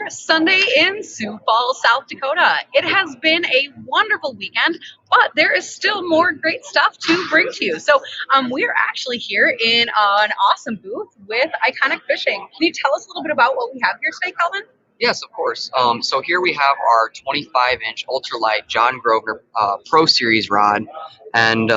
Sunday in Sioux Falls, South Dakota. It has been a wonderful weekend, but there is still more great stuff to bring to you. So, we're actually here in an awesome booth with Eyeconic Fishing. Can you tell us a little bit about what we have here today, Calvin? Yes, of course. So here we have our 25-inch ultralight John Grosvenor Pro Series rod, and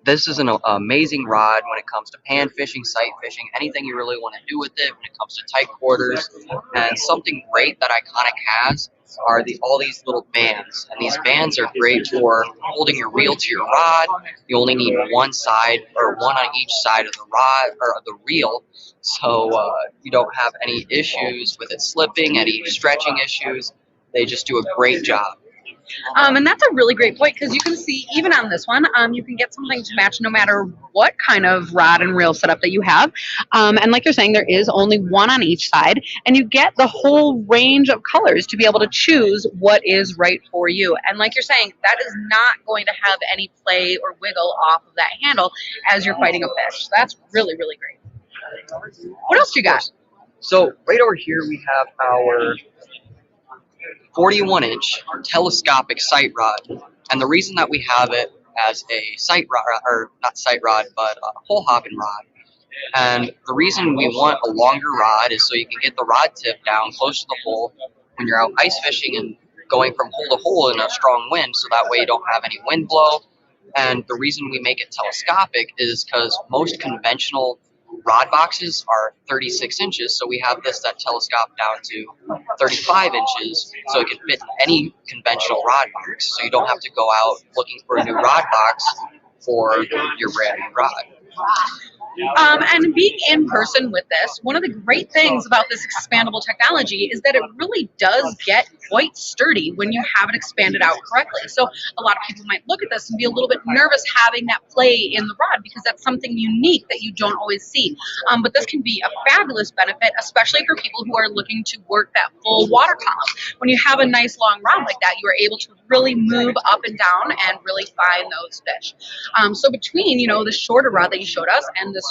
this is an amazing rod when it comes to pan fishing, sight fishing, anything you really want to do with it when it comes to tight quarters. And something great that Eyeconic has are all these little bands, and these bands are great for holding your reel to your rod. You only need one side or one on each side of the rod or of the reel, so you don't have any issues with it slipping, any stretching issues. They just do a great job. And that's a really great point because you can see even on this one, you can get something to match no matter what kind of rod and reel setup that you have. And like you're saying, there is only one on each side, and you get the whole range of colors to be able to choose what is right for you. And like you're saying, that is not going to have any play or wiggle off of that handle as you're fighting a fish. That's really, really great. What else you got? So right over here we have our 41-inch telescopic sight rod, and the reason that we have it as a sight rod, or not sight rod, but a hole hopping rod, and the reason we want a longer rod is so you can get the rod tip down close to the hole when you're out ice fishing and going from hole to hole in a strong wind, so that way you don't have any wind blow. And the reason we make it telescopic is because most conventional rod boxes are 36 inches, so we have this that telescope down to 35 inches, so it can fit any conventional rod box, so you don't have to go out looking for a new rod box for your brand new rod. And being in person with this, one of the great things about this expandable technology is that it really does get quite sturdy when you have it expanded out correctly. So a lot of people might look at this and be a little bit nervous having that play in the rod because that's something unique that you don't always see. But this can be a fabulous benefit, especially for people who are looking to work that full water column. When you have a nice long rod like that, you are able to really move up and down and really find those fish. So between, the shorter rod that you showed us and this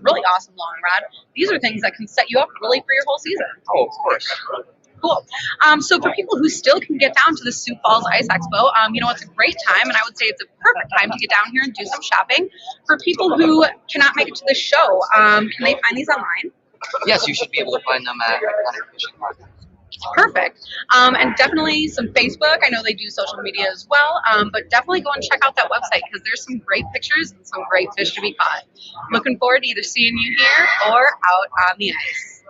really awesome long rod, these are things that can set you up really for your whole season. Oh, of course. Cool. So for people who still can get down to the Sioux Falls Ice Expo, it's a great time, and I would say it's a perfect time to get down here and do some shopping. For people who cannot make it to the show, can they find these online? Yes, you should be able to find them at Eyeconic Fishing. Perfect. And definitely some Facebook. I know they do social media as well, but definitely go and check out that website because there's some great pictures and some great fish to be caught. Looking forward to either seeing you here or out on the ice.